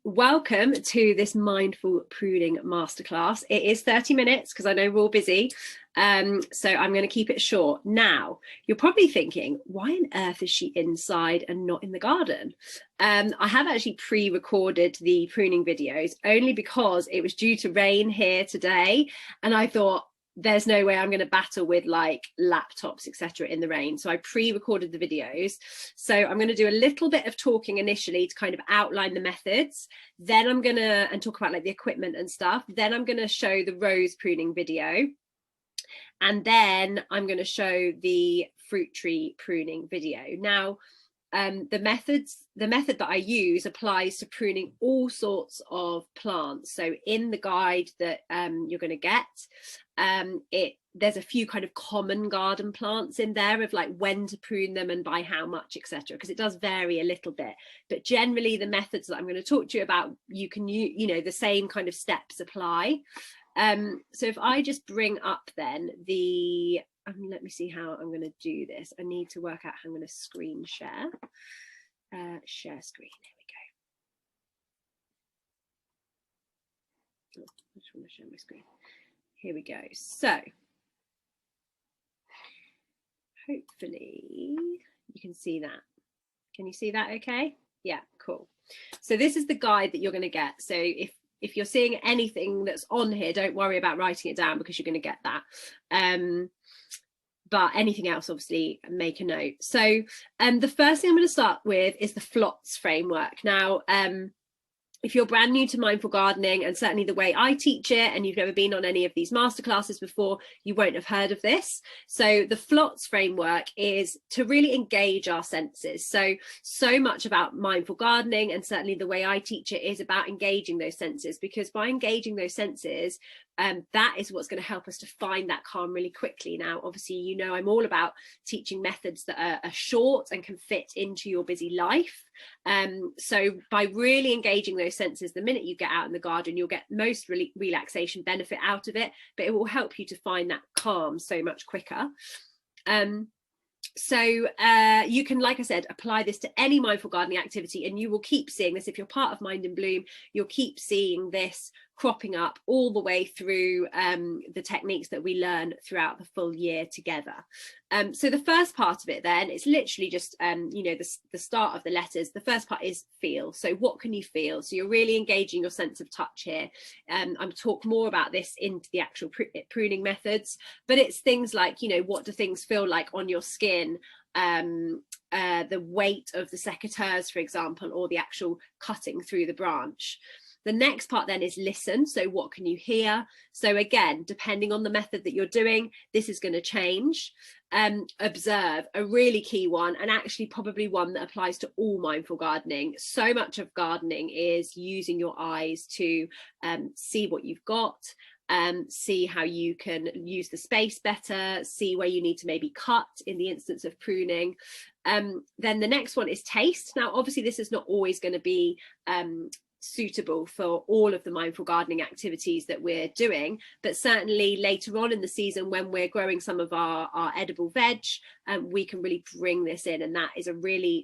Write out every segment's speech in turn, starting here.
welcome to this mindful pruning masterclass. It is 30 minutes because I know we're all busy. So I'm going to keep it short. Now, you're probably thinking, why on earth is she inside and not in the garden? I have actually pre-recorded the pruning videos only because it was due to rain here today. And I thought, there's no way I'm going to battle with like laptops, etc. in the rain. So I pre-recorded the videos. So I'm going to do a little bit of talking initially to kind of outline the methods. Then I'm going to talk about like the equipment and stuff. Then I'm going to show the rose pruning video. And then I'm going to show the fruit tree pruning video. Now, the method that I use applies to pruning all sorts of plants. So in the guide that you're going to get, there's a few kind of common garden plants in there of like when to prune them and by how much, etc. Because it does vary a little bit. But generally, the methods that I'm going to talk to you about, you can the same kind of steps apply. So if I just bring up then the let me see how I'm going to do this. I need to work out how I'm going to screen share. Share screen. Here we go. Oh, I just want to share my screen. Here we go. So hopefully you can see that. Can you see that okay? Yeah, cool. So this is the guide that you're going to get. So if you're seeing anything that's on here, don't worry about writing it down because you're going to get that. But anything else, obviously, make a note. So the first thing I'm going to start with is the FLOTS framework. Now, if you're brand new to mindful gardening, and certainly the way I teach it, and you've never been on any of these masterclasses before, you won't have heard of this. So the FLOTS framework is to really engage our senses. So much about mindful gardening, and certainly the way I teach it, is about engaging those senses, because by engaging those senses, that is what's going to help us to find that calm really quickly. Now, obviously, I'm all about teaching methods that are short and can fit into your busy life. So by really engaging those senses, the minute you get out in the garden, you'll get most relaxation benefit out of it, but it will help you to find that calm so much quicker. So you can, like I said, apply this to any mindful gardening activity, and you will keep seeing this. If you're part of Mind in Bloom, you'll keep seeing this cropping up all the way through the techniques that we learn throughout the full year together. So the first part of it then, it's literally just, the start of the letters. The first part is feel. So what can you feel? So you're really engaging your sense of touch here. I'm talk more about this into the actual pruning methods, but it's things like, what do things feel like on your skin? The weight of the secateurs, for example, or the actual cutting through the branch. The next part then is listen. So what can you hear? So again, depending on the method that you're doing, this is going to change. Observe, a really key one, and actually probably one that applies to all mindful gardening. So much of gardening is using your eyes to see what you've got, see how you can use the space better, see where you need to maybe cut in the instance of pruning. Then the next one is taste. Now, obviously, this is not always going to be suitable for all of the mindful gardening activities that we're doing, but certainly later on in the season when we're growing some of our edible veg, we can really bring this in. And that is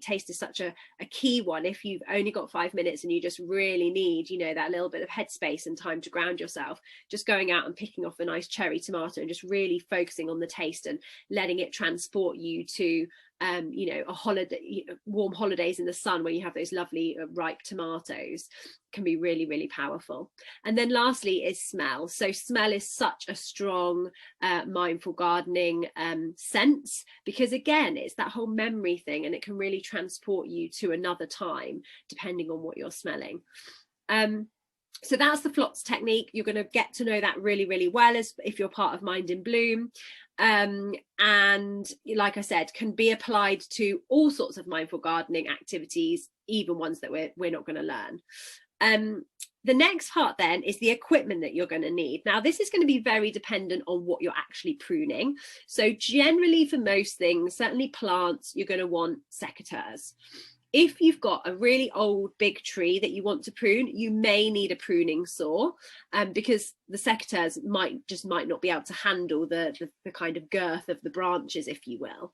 taste is such a key one. If you've only got 5 minutes and you just really need that little bit of headspace and time to ground yourself, just going out and picking off a nice cherry tomato and just really focusing on the taste and letting it transport you to a holiday, warm holidays in the sun where you have those lovely ripe tomatoes, can be really, really powerful. And then lastly is smell. So smell is such a strong mindful gardening sense, because again, it's that whole memory thing, and it can really transport you to another time depending on what you're smelling. So that's the FLOTS technique. You're going to get to know that really, really well as if you're part of Mind in Bloom. And like I said, can be applied to all sorts of mindful gardening activities, even ones that we're not going to learn. The next part then is the equipment that you're going to need. Now, this is going to be very dependent on what you're actually pruning. So generally for most things, certainly plants, you're going to want secateurs. If you've got a really old big tree that you want to prune, you may need a pruning saw, because the secateurs might not be able to handle the kind of girth of the branches, if you will.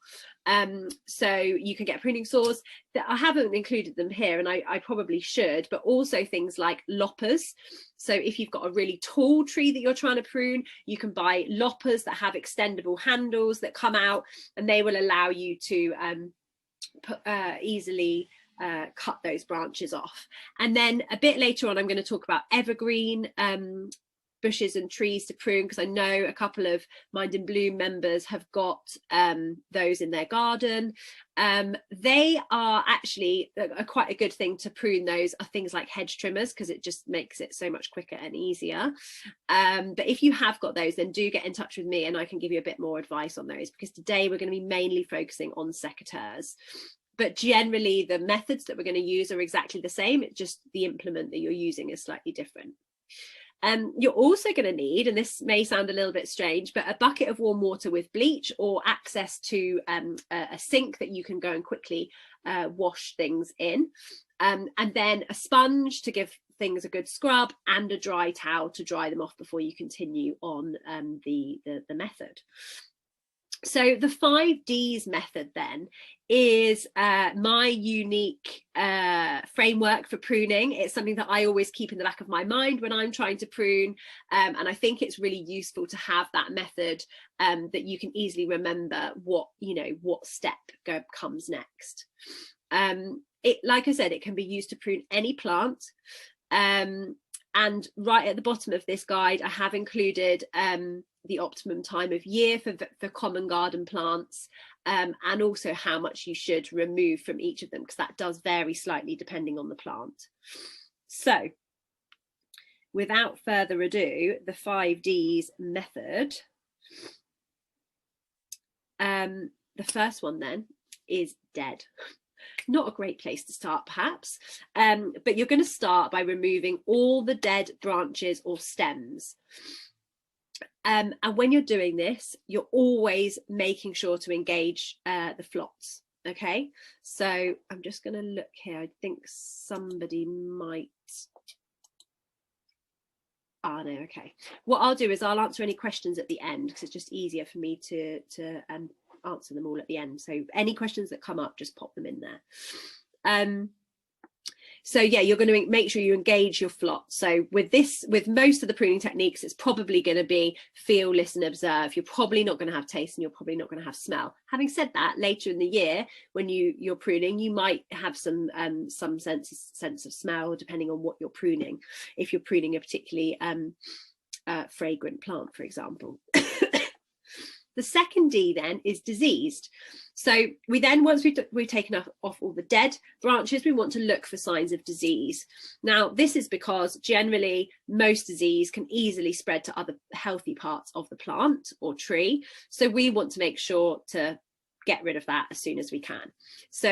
So you can get pruning saws. That I haven't included them here, and I probably should, but also things like loppers. So if you've got a really tall tree that you're trying to prune, you can buy loppers that have extendable handles that come out, and they will allow you to easily cut those branches off. And then a bit later on, I'm going to talk about evergreen bushes and trees to prune, because I know a couple of Mind in Bloom members have got those in their garden. They are actually quite a good thing to prune. Those are things like hedge trimmers, because it just makes it so much quicker and easier. But if you have got those, then do get in touch with me and I can give you a bit more advice on those, because today we're going to be mainly focusing on secateurs. But generally the methods that we're going to use are exactly the same. It's just the implement that you're using is slightly different. You're also going to need, and this may sound a little bit strange, but a bucket of warm water with bleach, or access to a sink that you can go and quickly wash things in, and then a sponge to give things a good scrub, and a dry towel to dry them off before you continue on the method. So the 5Ds method then is my unique framework for pruning. It's something that I always keep in the back of my mind when I'm trying to prune, and I think it's really useful to have that method that you can easily remember what step comes next. Like I said, it can be used to prune any plant. And right at the bottom of this guide, I have included the optimum time of year for common garden plants, and also how much you should remove from each of them, because that does vary slightly depending on the plant. So without further ado, the 5Ds method. The first one then is dead. Not a great place to start, perhaps, but you're going to start by removing all the dead branches or stems. And when you're doing this, you're always making sure to engage the FLOTS. Okay, so I'm just going to look here. I think somebody might. Ah, no, okay. What I'll do is I'll answer any questions at the end, because it's just easier for me to answer them all at the end. So any questions that come up, just pop them in there. So yeah, you're going to make sure you engage your FLOTS. So with most of the pruning techniques, it's probably going to be feel, listen, observe. You're probably not going to have taste, and you're probably not going to have smell. Having said that, later in the year, when you're pruning, you might have some sense of smell, depending on what you're pruning. If you're pruning a particularly fragrant plant, for example. The second D then is diseased. So once we've taken off all the dead branches, we want to look for signs of disease. Now, this is because generally most disease can easily spread to other healthy parts of the plant or tree. So we want to make sure to get rid of that as soon as we can. So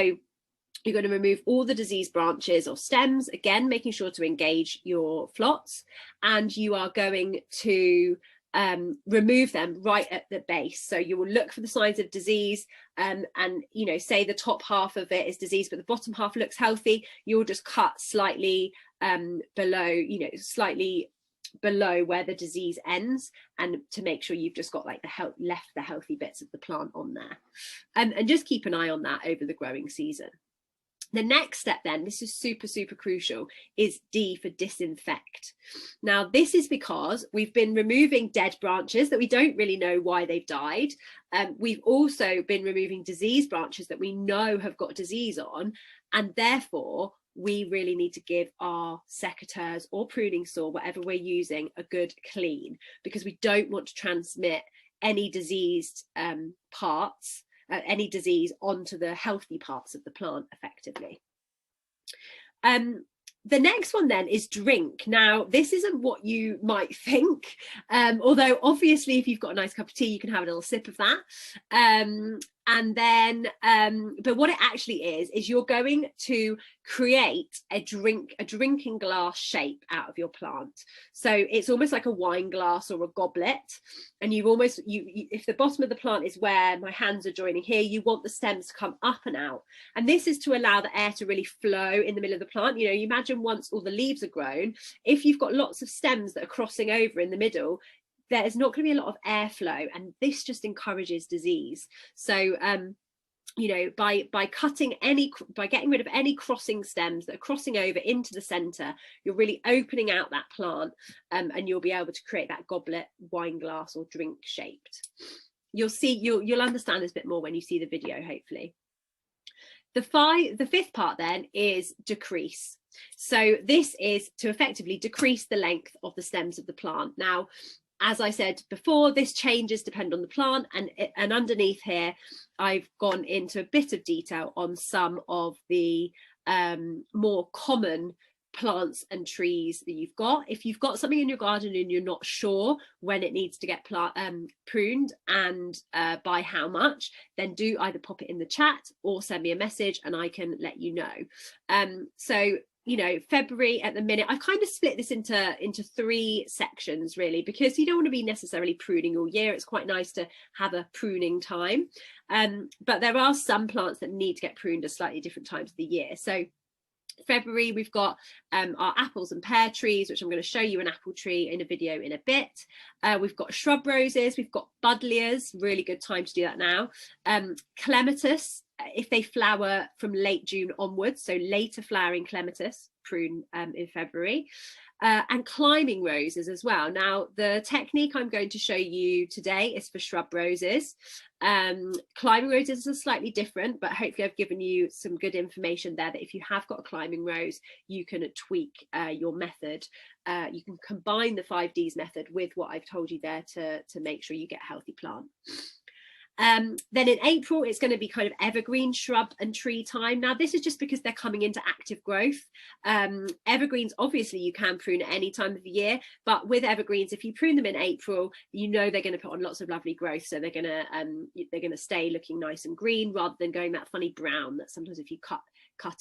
you're going to remove all the diseased branches or stems, again, making sure to engage your FLOTS, and you are going to remove them right at the base. So you will look for the signs of disease, and say the top half of it is diseased, but the bottom half looks healthy. You'll just cut slightly slightly below where the disease ends, and to make sure you've just got like left the healthy bits of the plant on there, and just keep an eye on that over the growing season. The next step then, this is super, super crucial, is D for disinfect. Now, this is because we've been removing dead branches that we don't really know why they've died. We've also been removing diseased branches that we know have got disease on, and therefore we really need to give our secateurs or pruning saw, whatever we're using, a good clean, because we don't want to transmit any diseased parts, any disease onto the healthy parts of the plant effectively. The next one then is drink. Now, this isn't what you might think, although obviously if you've got a nice cup of tea, you can have a little sip of that. And then but what it actually is you're going to create a drinking glass shape out of your plant. So it's almost like a wine glass or a goblet, and you if the bottom of the plant is where my hands are joining here, you want the stems to come up and out, and this is to allow the air to really flow in the middle of the plant. You know, you imagine once all the leaves are grown, if you've got lots of stems that are crossing over in the middle, there's not going to be a lot of airflow, and this just encourages disease. So you know, by getting rid of any crossing stems that are crossing over into the center, you're really opening out that plant, and you'll be able to create that goblet, wine glass, or drink shaped. You'll understand this a bit more when you see the video, hopefully. The fifth part then is decrease. So this is to effectively decrease the length of the stems of the plant. Now, as I said before, this changes depend on the plant, and underneath here I've gone into a bit of detail on some of the more common plants and trees that you've got. If you've got something in your garden and you're not sure when it needs to get pruned and by how much, then do either pop it in the chat or send me a message and I can let you know. So you know, February at the minute, I've kind of split this into 3 sections really, because you don't want to be necessarily pruning all year. It's quite nice to have a pruning time, but there are some plants that need to get pruned at slightly different times of the year. So February, we've got our apples and pear trees, which I'm going to show you an apple tree in a video in a bit. We've got shrub roses, we've got buddleias, really good time to do that now. Clematis, if they flower from late June onwards, so later flowering clematis, prune in February. And climbing roses as well. Now, the technique I'm going to show you today is for shrub roses. Climbing roses are slightly different, but hopefully I've given you some good information there that if you have got a climbing rose, you can tweak your method. You can combine the 5Ds method with what I've told you there to make sure you get a healthy plant. Then in April, it's going to be kind of evergreen shrub and tree time. Now, this is just because they're coming into active growth. Evergreens, obviously, you can prune at any time of the year, but with evergreens, if you prune them in April, you know they're going to put on lots of lovely growth. So they're going to stay looking nice and green rather than going that funny brown that sometimes if you cut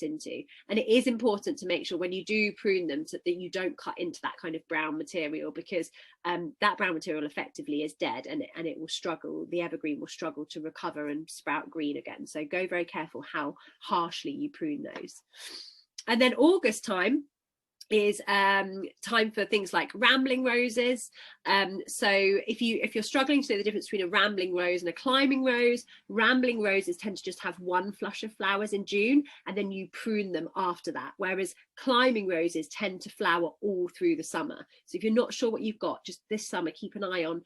into. And it is important to make sure when you do prune them that you don't cut into that kind of brown material, because that brown material effectively is dead, and it will struggle, the evergreen will struggle to recover and sprout green again. So go very careful how harshly you prune those. And then August time is time for things like rambling roses. So if you're struggling to know the difference between a rambling rose and a climbing rose, rambling roses tend to just have one flush of flowers in June, and then you prune them after that, whereas climbing roses tend to flower all through the summer. So if you're not sure what you've got, just this summer keep an eye on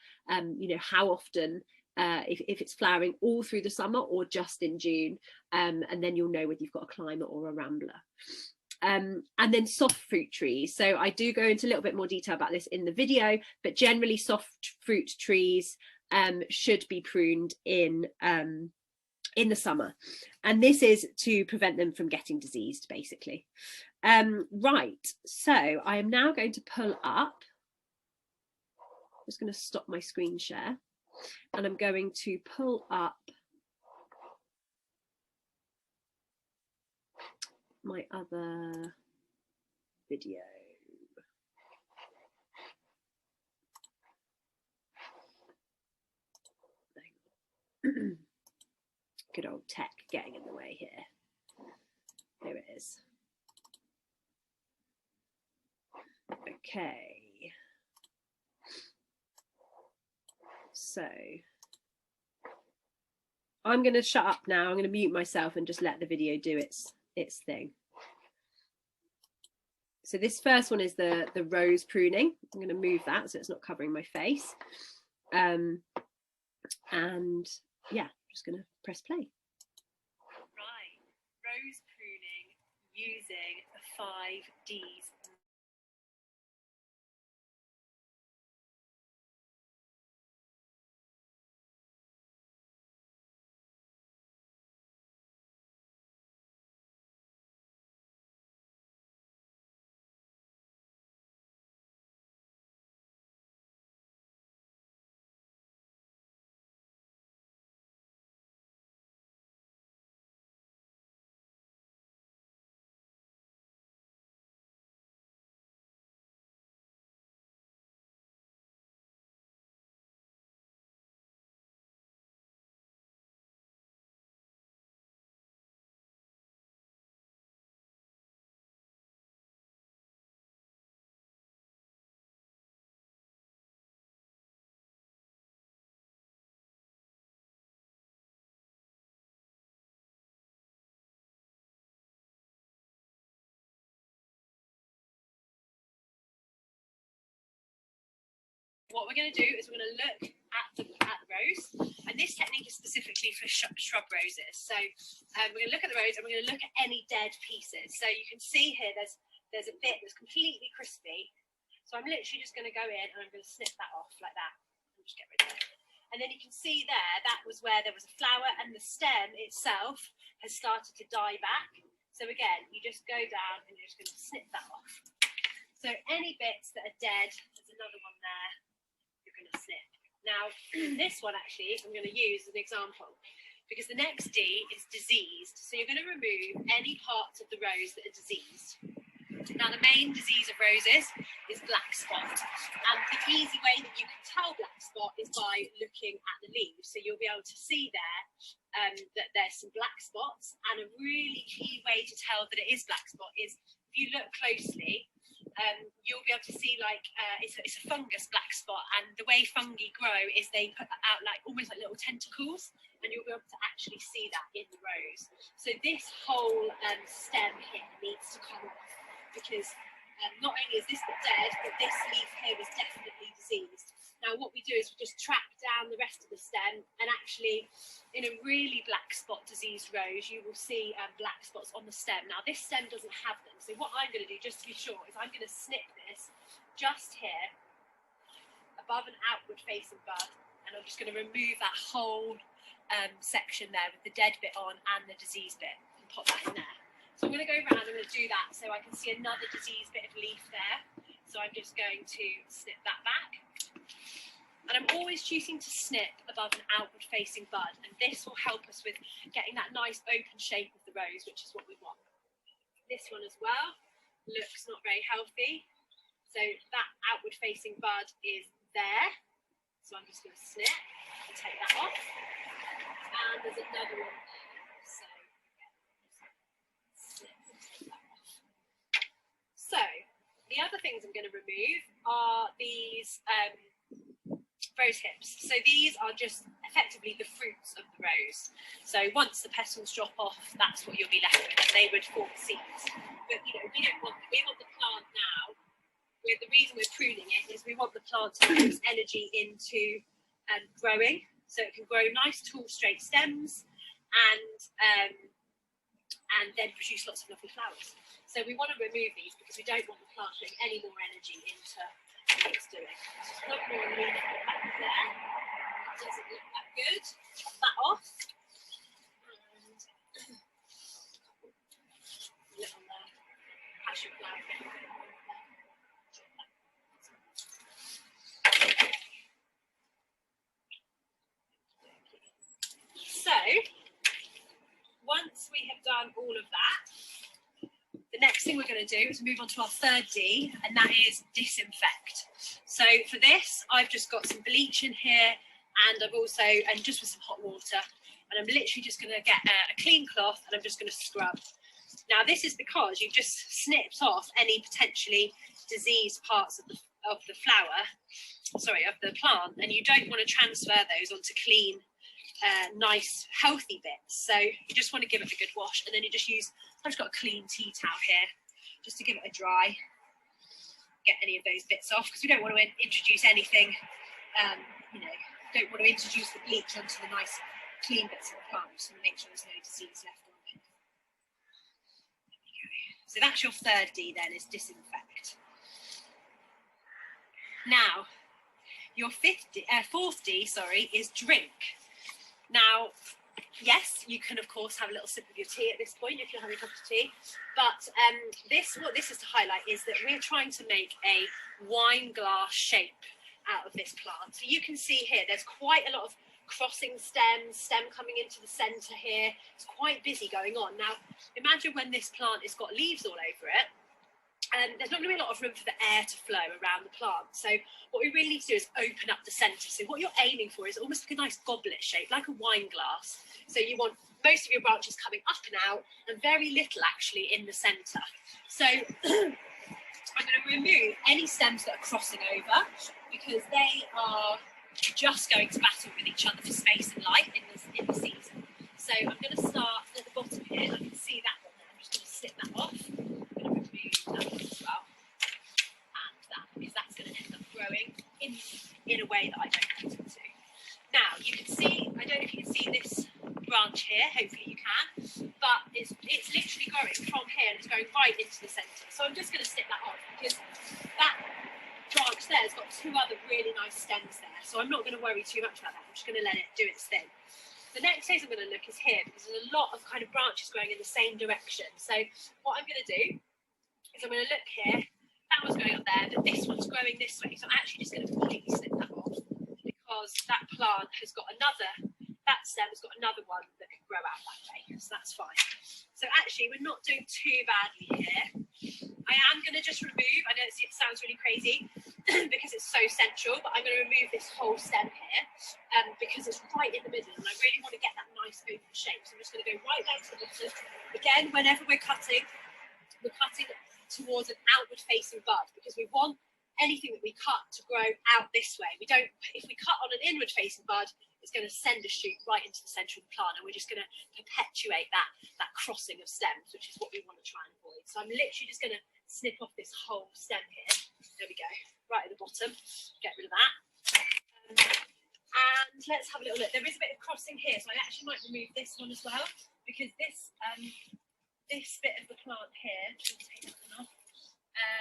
you know, how often if it's flowering all through the summer or just in June, and then you'll know whether you've got a climber or a rambler. And then soft fruit trees. So I do go into a little bit more detail about this in the video, but generally soft fruit trees should be pruned in the summer, and this is to prevent them from getting diseased, basically. Right, so I am now going to pull up, I'm just going to stop my screen share, and I'm going to pull up my other video. Good old tech getting in the way here. There it is. Okay. So I'm going to shut up now. I'm going to mute myself and just let the video do its thing. So this first one is the rose pruning. I'm going to move that so it's not covering my face. And yeah, I'm just going to press play. Right, rose pruning using the 5Ds What we're going to do is we're going to look at the rose, and this technique is specifically for shrub roses. So we're going to look at the rose and we're going to look at any dead pieces. So you can see here there's a bit that's completely crispy. So I'm literally just going to go in and I'm going to snip that off like that and just get rid of it. And then you can see there, that was where there was a flower and the stem itself has started to die back. So again, you just go down and you're just going to snip that off. So any bits that are dead, there's another one there, you're going to snip. Now, this one actually, I'm going to use as an example, because the next D is diseased. So you're going to remove any parts of the rose that are diseased. Now, the main disease of roses is black spot. And the easy way that you can tell black spot is by looking at the leaves. So you'll be able to see there that there's some black spots. And a really key way to tell that it is black spot is if you look closely, you'll be able to see like it's a fungus black spot, and the way fungi grow is they put out like almost like little tentacles, and you'll be able to actually see that in the rose. So this whole stem here needs to come off, because not only is this bit dead, but this leaf here is definitely diseased. Now what we do is we just track down the rest of the stem, and actually in a really black spot diseased rose you will see black spots on the stem. Now this stem doesn't have them, so what I'm going to do just to be sure is I'm going to snip this just here above an outward facing bud, and I'm just going to remove that whole section there with the dead bit on and the diseased bit and pop that in there. So I'm going to go around, I'm going to do that so I can see another diseased bit of leaf there. So I'm just going to snip that back. And I'm always choosing to snip above an outward facing bud, and this will help us with getting that nice open shape of the rose, which is what we want. This one as well looks not very healthy, so that outward facing bud is there, so I'm just going to snip and take that off. And there's another one there, so again, snip and take that off. So the other things I'm going to remove are these rose hips. So these are just effectively the fruits of the rose. So once the petals drop off, that's what you'll be left with, and they would form seeds. But you know, we want the plant now. The reason we're pruning it is we want the plant to put its energy into growing, so it can grow nice, tall, straight stems, and then produce lots of lovely flowers. So we want to remove these because we don't want the plant putting any more energy into what it's doing. So I'm not going to remove it back there. It doesn't look that good. Chop that off. And little passion flower bit. So once we have done all of that, the next thing we're going to do is move on to our third D, and that is disinfect. So for this, I've just got some bleach in here, and I've also, and just with some hot water, and I'm literally just going to get a clean cloth and I'm just going to scrub. Now this is because you've just snipped off any potentially diseased parts of the flower, sorry, of the plant, and you don't want to transfer those onto clean, nice, healthy bits. So you just want to give it a good wash, and then you just use, I've just got a clean tea towel here just to give it a dry, get any of those bits off, because we don't want to introduce anything, you know, don't want to introduce the bleach onto the nice clean bits of the plant, just to make sure there's no disease left on it. There we go. So that's your third D then, is disinfect. Now, your fourth D, is drink. Now, yes, you can of course have a little sip of your tea at this point if you're having a cup of tea, but what this is to highlight is that we're trying to make a wine glass shape out of this plant. So you can see here there's quite a lot of crossing stem coming into the centre here. It's quite busy going on. Now imagine when this plant has got leaves all over it, there's not going to be a lot of room for the air to flow around the plant. So what we really need to do is open up the centre. So what you're aiming for is almost like a nice goblet shape, like a wine glass. So you want most of your branches coming up and out, and very little actually in the centre. So I'm going to remove any stems that are crossing over, because they are just going to battle with each other for space and light in the season. So I'm going to start at the bottom here. I can see that one there. I'm just going to snip that off. That one as well, and that, because that's going to end up growing in a way that I don't want it to. Now you can see, I don't know if you can see this branch here, hopefully you can, but it's literally growing from here and it's going right into the centre. So I'm just going to snip that off because that branch there has got two other really nice stems there. So I'm not going to worry too much about that. I'm just going to let it do its thing. The next place I'm going to look is here because there's a lot of kind of branches growing in the same direction. So what I'm going to do is I'm going to look here. That one's going up there, but this one's growing this way. So I'm actually just going to completely snip that off because that plant has got another, that stem has got another one that can grow out that way. So that's fine. So actually we're not doing too badly here. I am going to just remove, I know it sounds really crazy because it's so central, but I'm going to remove this whole stem here because it's right in the middle and I really want to get that nice open shape. So I'm just going to go right down to the bottom. Again, whenever we're cutting towards an outward facing bud because we want anything that we cut to grow out this way. We don't, if we cut on an inward facing bud, it's going to send a shoot right into the centre of the plant and we're just going to perpetuate that crossing of stems, which is what we want to try and avoid. So I'm literally just going to snip off this whole stem here. There we go, right at the bottom, get rid of that. And let's have a little look. There is a bit of crossing here, so I actually might remove this one as well because this bit of the plant here, take that one off.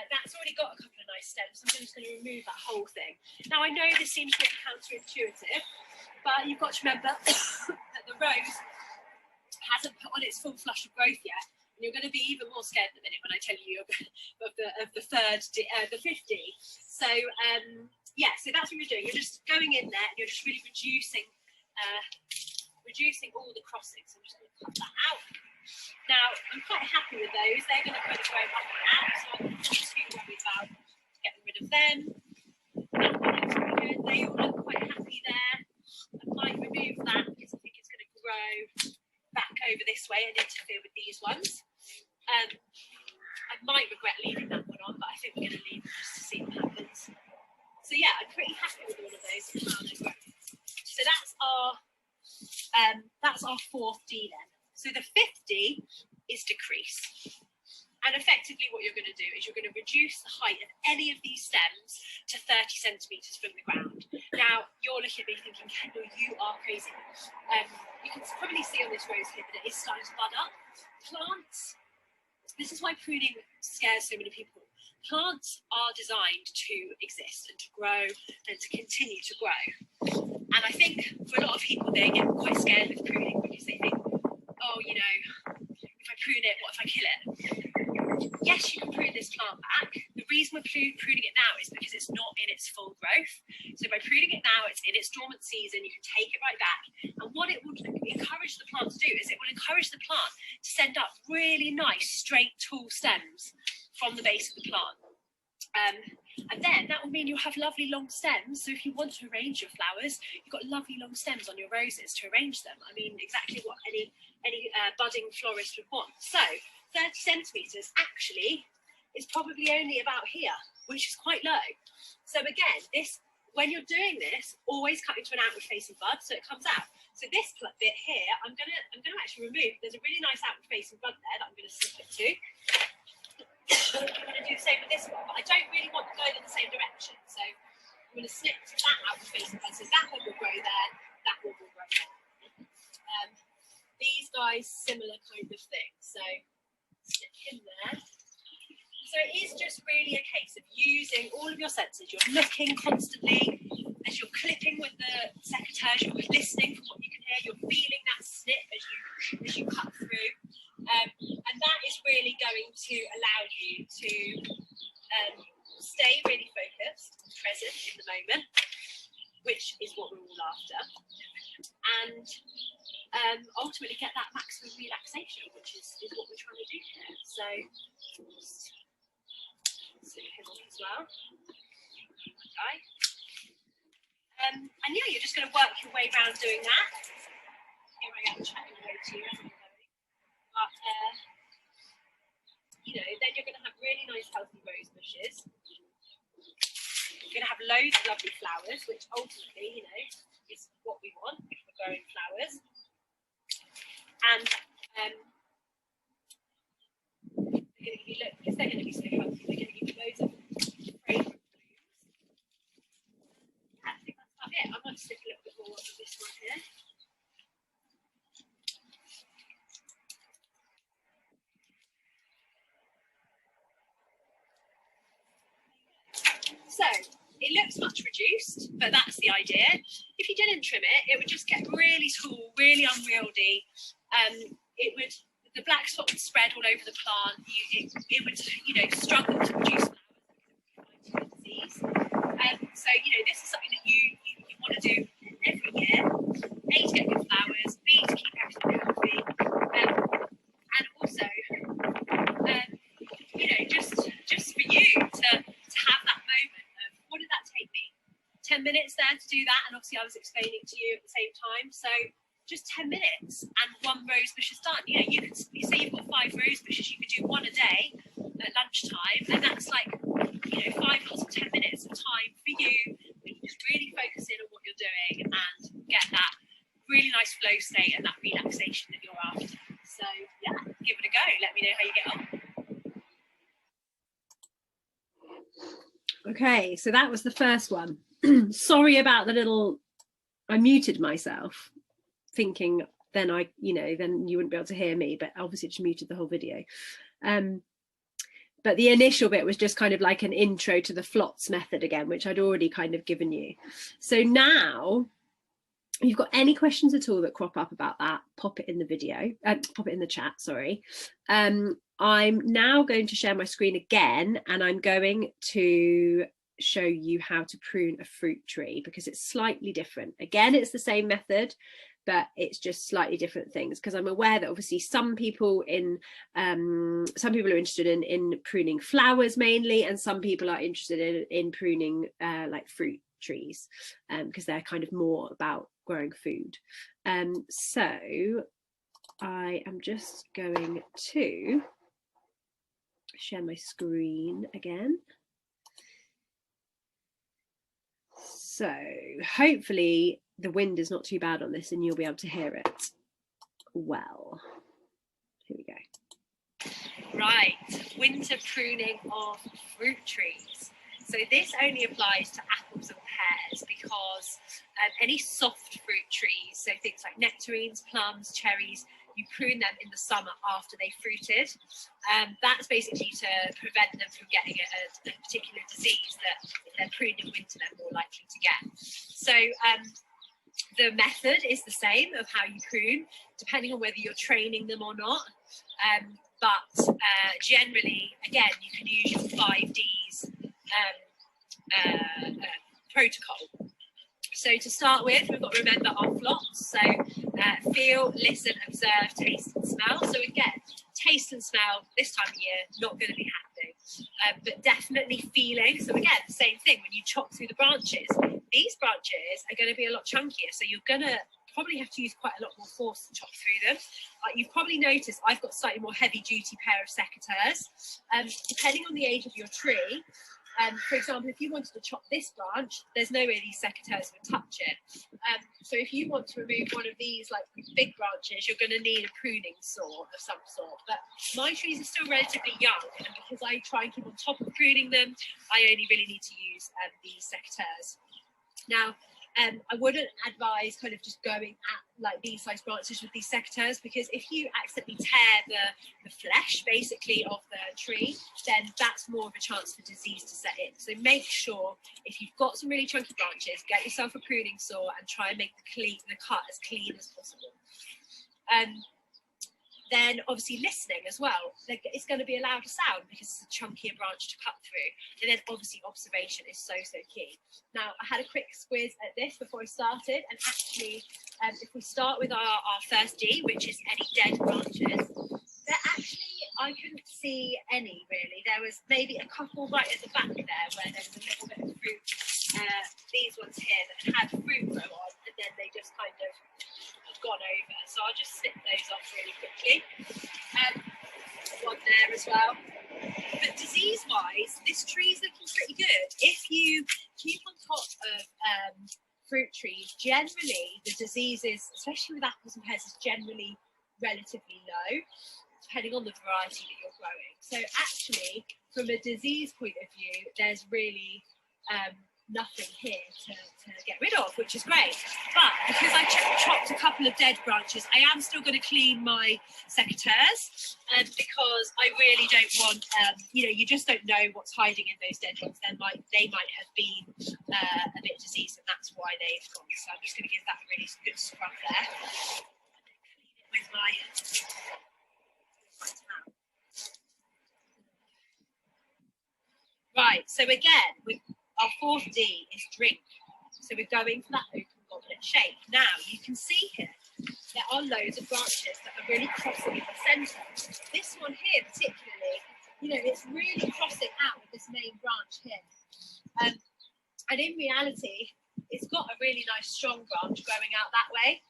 That's already got a couple of nice stems, so I'm just going to remove that whole thing. Now I know this seems a bit counterintuitive, but you've got to remember that the rose hasn't put on its full flush of growth yet, and you're going to be even more scared in a minute when I tell you of the 50. So yeah, so that's what you're doing. You're just going in there and you're just really reducing all the crossings. So I'm just going to cut that out. Now, I'm quite happy with those. They're going to kind of grow back out, so I'm not too worried about getting rid of them. That one looks pretty good. They all look quite happy there. I might remove that because I think it's going to grow back over this way and interfere with these ones. I might regret leaving that one on, but I think we're going to leave it just to see what happens. So yeah, I'm pretty happy with all of those and how they grow. So that's our 4th D then. So the 50 is decrease. And effectively what you're going to do is you're going to reduce the height of any of these stems to 30 centimetres from the ground. Now, you're looking at me thinking, Kendall, you are crazy. You can probably see on this rose here that it is starting to bud up. Plants, this is why pruning scares so many people. Plants are designed to exist and to grow and to continue to grow. And I think for a lot of people, they get quite scared with pruning because they think, oh, you know, if I prune it, what if I kill it? Yes, you can prune this plant back. The reason we're pruning it now is because it's not in its full growth. So by pruning it now, it's in its dormant season, you can take it right back. And what it will encourage the plant to do is it will encourage the plant to send up really nice, straight, tall stems from the base of the plant. And then that will mean you'll have lovely long stems. So if you want to arrange your flowers, you've got lovely long stems on your roses to arrange them. I mean, exactly what any budding florist would want. So 30 centimetres actually is probably only about here, which is quite low. So again, when you're doing this, always cut into an outward facing bud so it comes out. So this bit here, I'm gonna actually remove. There's a really nice outward facing bud there that I'm going to slip it to. I'm going to do the same with this one, but I don't really want to go in the same direction. So I'm going to snip that outward facing bud. So that one will grow there, that one will grow there. These guys, similar kind of thing. So stick in there. So it is just really a case of using all of your senses. You're looking constantly as you're clipping with the secateurs, you're listening for what you can hear, you're feeling that snip as you cut through. And that is really going to allow you to stay really focused, present in the moment, which is what we're all after. And ultimately get that maximum relaxation, which is what we're trying to do here. So just sit him off as well. Okay. And yeah, you're just going to work your way around doing that. Here I am chatting away to you. But you know, then you're going to have really nice healthy rose bushes. You're going to have loads of lovely flowers, which ultimately, you know, is what we want if we're growing flowers. And they're going to give you, look, because they're going to be so healthy, they're going to give you loads of fragrant blooms. So it looks much reduced, but that's the idea. If you didn't trim it, it would just get really tall, really unwieldy. It would, the black spot would spread all over the plant. It would, you know, struggle to produce flowers because of disease. So, you know, this is something that you want to do every year. A, to get good flowers, B, to keep everything healthy, and also, you know, just for you to have that moment of, what did that take me? 10 minutes there to do that, and obviously I was explaining to you at the same time. So just 10 minutes and one rose bush is done. You know, you could say you've got 5 rose bushes, you could do 1 a day at lunchtime, and that's like, you know, 5 lots of 10 minutes of time for you. You can just really focus in on what you're doing and get that really nice flow state and that relaxation that you're after. So yeah, give it a go. Let me know how you get on. Okay, so that was the first one. Sorry about the little, I muted myself thinking then then you wouldn't be able to hear me, but obviously just muted the whole video. But the initial bit was just kind of like an intro to the FLOTS method again, which I'd already kind of given you. So now, if you've got any questions at all that crop up about that, pop it in the video, pop it in the chat, sorry. I'm now going to share my screen again, and I'm going to show you how to prune a fruit tree because it's slightly different. Again, it's the same method, but it's just slightly different things, because I'm aware that obviously some people are interested in pruning flowers mainly, and some people are interested in pruning like fruit trees, because they're kind of more about growing food. So I am just going to share my screen again. So hopefully the wind is not too bad on this and you'll be able to hear it well. Here we go. Right, winter pruning of fruit trees. So this only applies to apples and pears, because any soft fruit trees, so things like nectarines, plums, cherries, you prune them in the summer after they fruited. That's basically to prevent them from getting a particular disease that if they're pruned in winter they're more likely to get. So the method is the same of how you prune, depending on whether you're training them or not. But generally, again, you can use your 5Ds protocol. So to start with, we've got to remember our FLOTS. So feel, listen, observe, taste and smell. So again, taste and smell this time of year, not going to be happening. But definitely feeling. So again, the same thing when you chop through the branches. These branches are going to be a lot chunkier. So you're going to probably have to use quite a lot more force to chop through them. You've probably noticed I've got slightly more heavy duty pair of secateurs. Depending on the age of your tree, for example, if you wanted to chop this branch, there's no way these secateurs would touch it. So if you want to remove one of these like big branches, you're going to need a pruning saw of some sort. But my trees are still relatively young, and because I try and keep on top of pruning them, I only really need to use these secateurs. Now, I wouldn't advise kind of just going at like these size branches with these secateurs, because if you accidentally tear the flesh basically of the tree, then that's more of a chance for disease to set in. So make sure if you've got some really chunky branches, get yourself a pruning saw and try and make the cut as clean as possible. Then obviously listening as well. It's going to be a louder sound because it's a chunkier branch to cut through. And then obviously observation is so key. Now, I had a quick squiz at this before I started, and actually if we start with our first D, which is any dead branches, there actually, I couldn't see any really. There was maybe a couple right at the back there where there was a little bit of fruit. These ones here that had fruit grow on, and then they just kind of gone over, so I'll just snip those off really quickly. One there as well. But disease wise, this tree is looking pretty good. If you keep on top of fruit trees, generally the diseases, especially with apples and pears, is generally relatively low, depending on the variety that you're growing. So actually, from a disease point of view, there's really nothing here to get rid of, which is great. But because I chopped a couple of dead branches, I am still going to clean my secateurs, because I really don't want, you know, you just don't know what's hiding in those dead ones. They might have been a bit diseased, and that's why they've gone. So I'm just going to give that a really good scrub there. With my right, so again, our 4th D is drink. So we're going for that open goblet shape. Now you can see here there are loads of branches that are really crossing in the centre. This one here particularly, you know, it's really crossing out with this main branch here. And in reality, it's got a really nice strong branch growing out that way.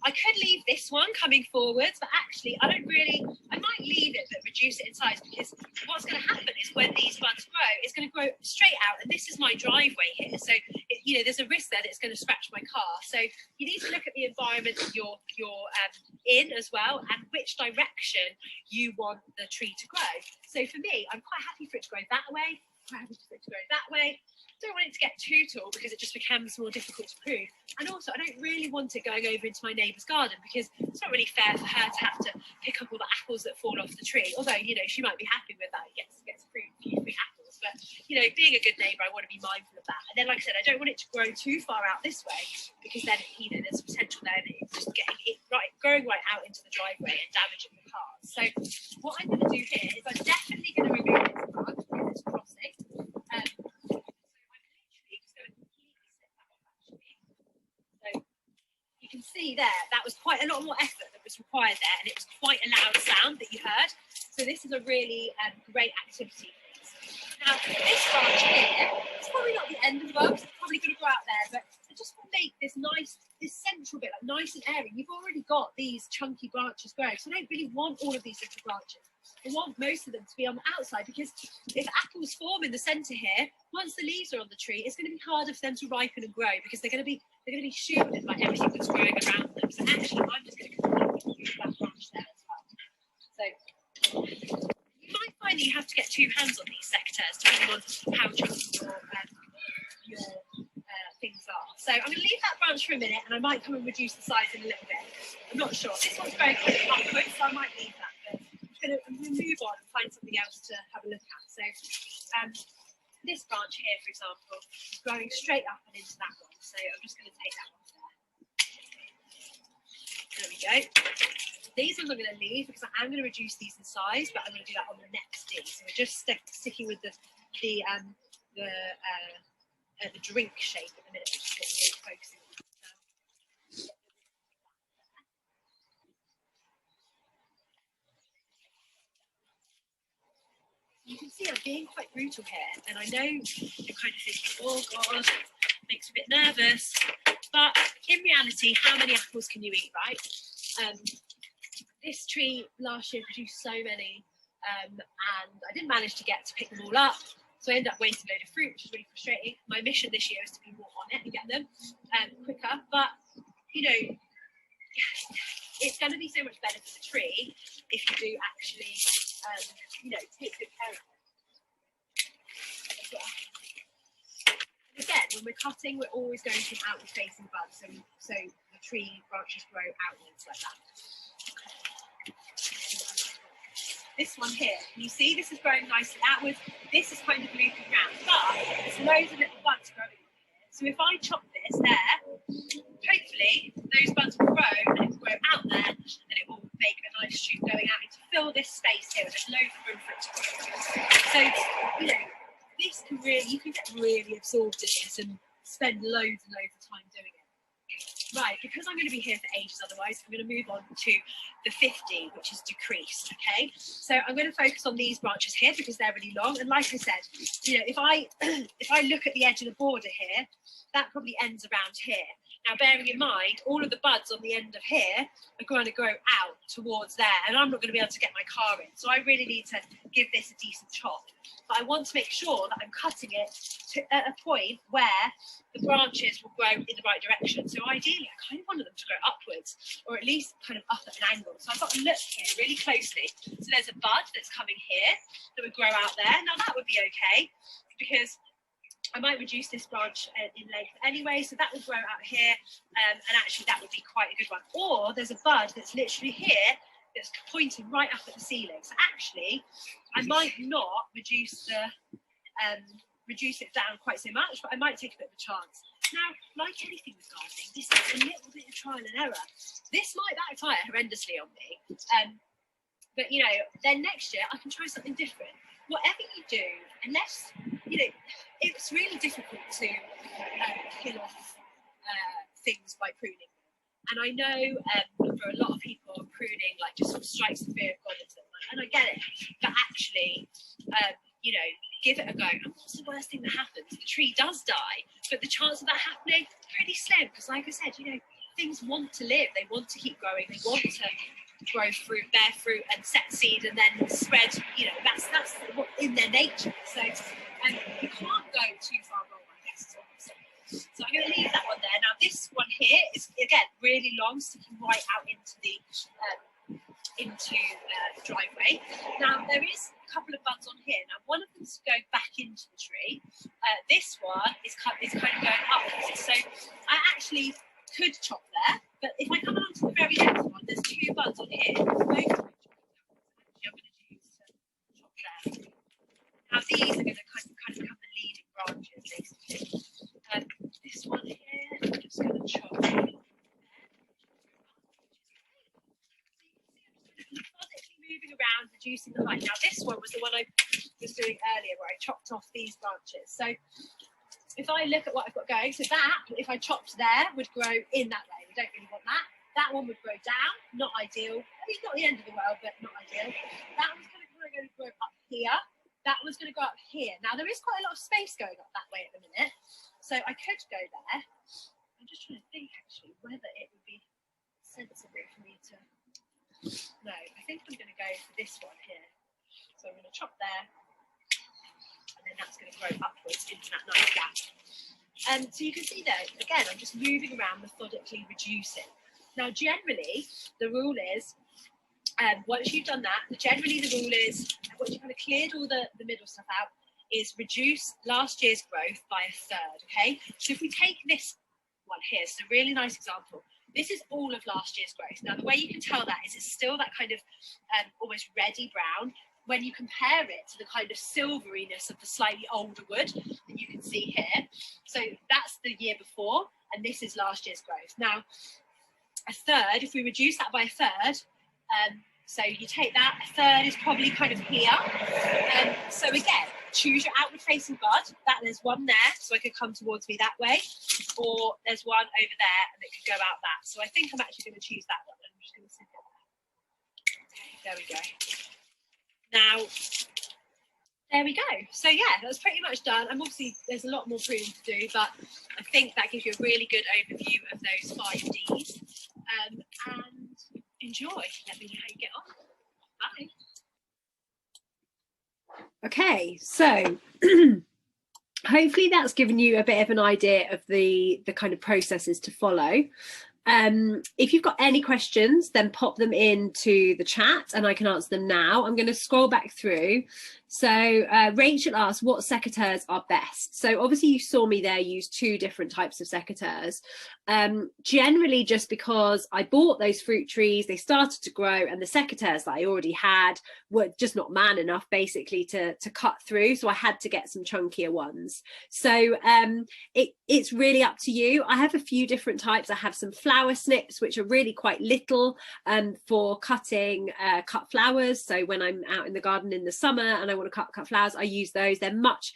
I could leave this one coming forwards, but actually I might leave it but reduce it in size, because what's going to happen is when these buds grow, it's going to grow straight out, and this is my driveway here. So, you know, there's a risk there that it's going to scratch my car. So you need to look at the environment that you're in as well, and which direction you want the tree to grow. So for me, I'm quite happy for it to grow that way, quite happy for it to grow that way. Don't want it to get too tall because it just becomes more difficult to prune. And also, I don't really want it going over into my neighbour's garden, because it's not really fair for her to have to pick up all the apples that fall off the tree. Although, you know, she might be happy with that. It gets pruned a few free apples. But, you know, being a good neighbour, I want to be mindful of that. And then, like I said, I don't want it to grow too far out this way, because then, you know, there's potential there that it's just growing right out into the driveway and damaging the cars. So what I'm going to do here is I'm definitely going to remove this branch because it's crossing. You can see there, that was quite a lot more effort that was required there, and it was quite a loud sound that you heard. So this is a really great activity. Now, this branch here, it's probably not the end of the world, it's probably going to go out there, but I just want to make this nice, this central bit, like nice and airy. You've already got these chunky branches growing, so I don't really want all of these little branches. I want most of them to be on the outside, because if apples form in the centre here, once the leaves are on the tree, it's going to be harder for them to ripen and grow, because they're going to be shielded by everything that's growing around them. So actually, I'm just going to completely use that branch there as well. So you might find that you have to get 2 hands on these secateurs depending on how chunky your things are. So I'm going to leave that branch for a minute, and I might come and reduce the size in a little bit. I'm not sure. This one's very upwards, so I might leave that. But I'm going to move on and find something else to have a look at. So this branch here, for example, is growing straight up and into that one. So I'm just going to take that one there. There we go. These ones I'm going to leave because I am going to reduce these in size, but I'm going to do that on the next D. So we're just sticking with the drink shape at the minute, which is what we're really focusing on. You can see I'm being quite brutal here, and I know you're kind of thinking, oh God, makes me a bit nervous, but in reality, how many apples can you eat, right? This tree last year produced so many, and I didn't manage to pick them all up, so I ended up wasting a load of fruit, which is really frustrating. My mission this year is to be more on it and get them quicker, but you know, it's going to be so much better for the tree if you do actually, you know, take good care of it. And again, when we're cutting, we're always going to an outward facing bud, so the tree branches grow outwards like that. This one here, can you see this is growing nicely outwards? This is kind of looping round, but there's loads of little buds growing on here. So if I chop this there, hopefully those buds will grow and it will grow out there, and it will make a nice shoot going out to fill this space here. There's loads of room for it to grow. So, you know, this can really, you can get really absorbed in this and spend loads and loads of time doing it. Right, because I'm going to be here for ages otherwise, I'm going to move on to the 50, which is decreased, okay? So I'm going to focus on these branches here because they're really long. And like I said, you know, if I look at the edge of the border here, that probably ends around here. Now, bearing in mind, all of the buds on the end of here are going to grow out towards there, and I'm not going to be able to get my car in. So I really need to give this a decent chop. But I want to make sure that I'm cutting it at a point where the branches will grow in the right direction. So ideally, I kind of wanted them to grow upwards, or at least kind of up at an angle. So I've got to look here really closely. So there's a bud that's coming here that would grow out there. Now that would be okay, because I might reduce this branch in length anyway, so that will grow out here, and actually that would be quite a good one. Or there's a bud that's literally here that's pointing right up at the ceiling. So actually, I might not reduce it down quite so much, but I might take a bit of a chance. Now, like anything with gardening, this is a little bit of trial and error. This might backfire horrendously on me, but you know, then next year I can try something different. Whatever you do, unless, you know, it's really difficult to kill off things by pruning. And I know for a lot of people, pruning like just sort of strikes the fear of God into them, and I get it. But actually, you know, give it a go. And what's the worst thing that happens? The tree does die, but the chance of that happening pretty slim. Because, like I said, you know, things want to live. They want to keep growing. They want to grow fruit, bear fruit, and set seed, and then spread. You know, that's what in their nature. So you can't go too far wrong, I guess. So I'm going to leave that one there. Now this one here is again really long, sticking right out into the driveway. Now there is a couple of buds on here. Now one of them's going back into the tree. This one is kind of going upwards. So I actually could chop there, but if I come along to the very next one, there's two buds on here. Both of which I'm going to use to chop there. Now these are going to kind of become the leading branches, basically. This one here, I'm just going to chop there. Methodically moving around, reducing the height. Now this one was the one I was doing earlier, where I chopped off these branches. So if I look at what I've got going, so that, if I chopped there, would grow in that way. We don't really want that. That one would grow down, not ideal. I mean, not the end of the world, but not ideal. That one's going to grow up here. That one's going to go up here. Now, there is quite a lot of space going up that way at the minute. So I could go there. I'm just trying to think, actually, whether it would be sensible for me to... No, I think I'm going to go for this one here. So I'm going to chop there. And then that's going to grow upwards into that nice gap. So you can see there, again, I'm just moving around, methodically reducing. Now, generally, the rule is, once you've done that, generally the rule is, once you've kind of cleared all the middle stuff out, is reduce last year's growth by a third, okay? So if we take this one here, it's a really nice example. This is all of last year's growth. Now, the way you can tell that is it's still that kind of almost reddy brown. When you compare it to the kind of silveriness of the slightly older wood that you can see here. So that's the year before, and this is last year's growth. Now, a third, if we reduce that by a third, so you take that, a third is probably kind of here. So again, choose your outward facing bud. That there's one there, so it could come towards me that way, or there's one over there and it could go out that. So I think I'm actually going to choose that one. I'm just going to sit it there. Okay, there we go. Now, there we go. So yeah, that's pretty much done. And obviously there's a lot more pruning to do, but I think that gives you a really good overview of those 5 Ds. And enjoy. Let me know how you get on. Bye. Okay, so hopefully that's given you a bit of an idea of the kind of processes to follow. If you've got any questions, then pop them into the chat and I can answer them now. I'm going to scroll back through. So Rachel asked what secateurs are best. So obviously you saw me there use 2 different types of secateurs. Generally just because I bought those fruit trees, they started to grow, and the secateurs that I already had were just not man enough basically to cut through. So I had to get some chunkier ones. So it's really up to you. I have a few different types. I have some flower snips, which are really quite little for cutting cut flowers. So when I'm out in the garden in the summer and I want to cut flowers, I use those. They're much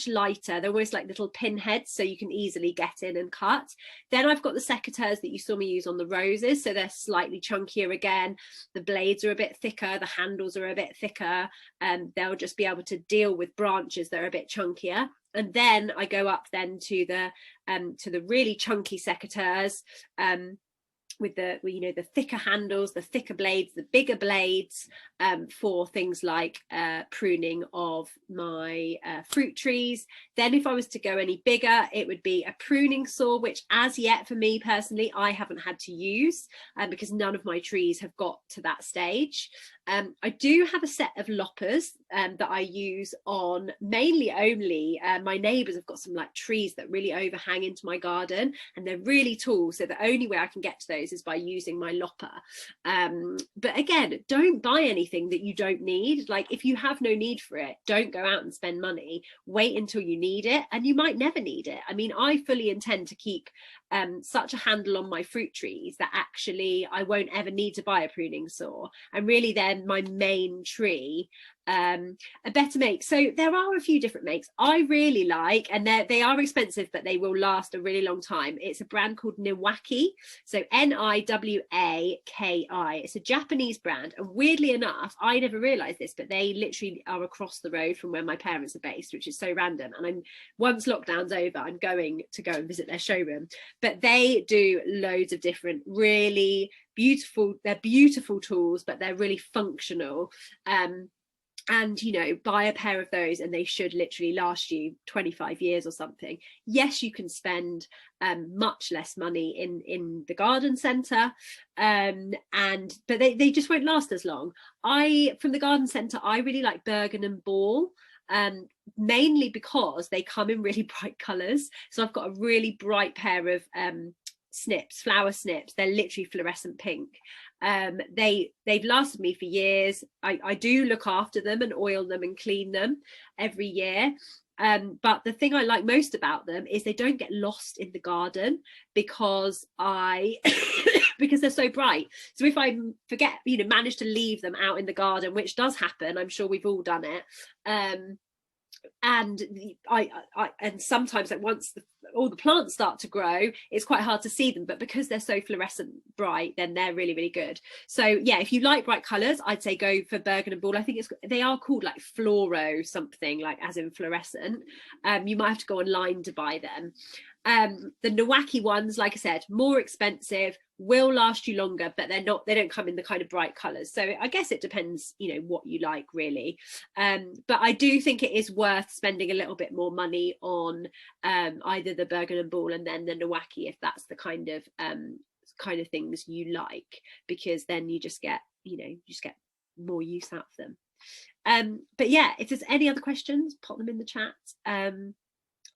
lighter. They're almost like little pin heads, so you can easily get in and cut. Then I've got the secateurs that you saw me use on the roses, so they're slightly chunkier again. The blades are a bit thicker, the handles are a bit thicker, and they'll just be able to deal with branches that are a bit chunkier. And then I go up then to the really chunky secateurs, with the, you know, the thicker handles, the thicker blades, the bigger blades, for things like pruning of my fruit trees. Then if I was to go any bigger, it would be a pruning saw, which as yet for me personally, I haven't had to use because none of my trees have got to that stage. I do have a set of loppers that I use on mainly only my neighbours have got some like trees that really overhang into my garden, and they're really tall, so the only way I can get to those is by using my lopper. But again, don't buy anything that you don't need. Like, if you have no need for it, don't go out and spend money. Wait until you need it, and you might never need it. I mean, I fully intend to keep such a handle on my fruit trees that actually I won't ever need to buy a pruning saw, and really they're my main tree. A better make, so there are a few different makes I really like, and they are expensive, but they will last a really long time. It's a brand called Niwaki, so Niwaki. It's a Japanese brand, and weirdly enough, I never realized this, but they literally are across the road from where my parents are based, which is so random. And I'm, once lockdown's over, I'm going to go and visit their showroom. But they do loads of different really beautiful, they're beautiful tools, but they're really functional. And, you know, buy a pair of those and they should literally last you 25 years or something. Yes, you can spend much less money in the garden centre, but they just won't last as long. From the garden centre, I really like Bergen and Ball, mainly because they come in really bright colours. So I've got a really bright pair of snips, flower snips. They're literally fluorescent pink. They've lasted me for years. I do look after them and oil them and clean them every year. But the thing I like most about them is they don't get lost in the garden because because they're so bright. So if I forget, you know, manage to leave them out in the garden, which does happen, I'm sure we've all done it. And and sometimes, like, once all the plants start to grow, it's quite hard to see them, but because they're so fluorescent bright, then they're really, really good. So yeah, if you like bright colors, I'd say go for Bergen and Ball. I think they are called like fluoro something, like as in fluorescent. You might have to go online to buy them. The Niwaki ones, like I said, more expensive, will last you longer, but they don't come in the kind of bright colors. So I guess it depends, you know, what you like really. But I do think it is worth spending a little bit more money on either the Bergen and Ball and then the Niwaki, if that's the kind of things you like, because then you just get, you know, more use out of them. But yeah, if there's any other questions, pop them in the chat.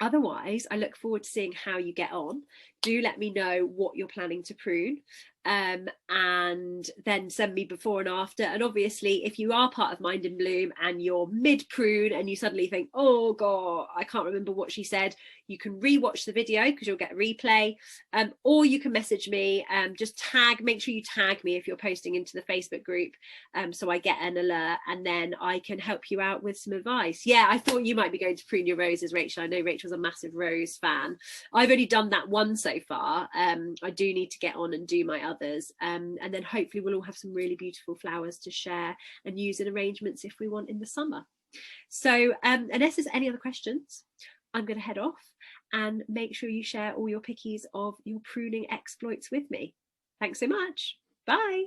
Otherwise, I look forward to seeing how you get on. Do let me know what you're planning to prune, and then send me before and after. And obviously, if you are part of Mind in Bloom and you're mid-prune and you suddenly think, oh God, I can't remember what she said, you can re-watch the video because you'll get a replay, or you can message me. Just make sure you tag me if you're posting into the Facebook group, so I get an alert, and then I can help you out with some advice. Yeah, I thought you might be going to prune your roses, Rachel. I know Rachel's a massive rose fan. I've only done that one so far. I do need to get on and do my others, and then hopefully we'll all have some really beautiful flowers to share and use in arrangements if we want in the summer. So unless there's any other questions, I'm going to head off, and make sure you share all your pickies of your pruning exploits with me. Thanks so much. Bye.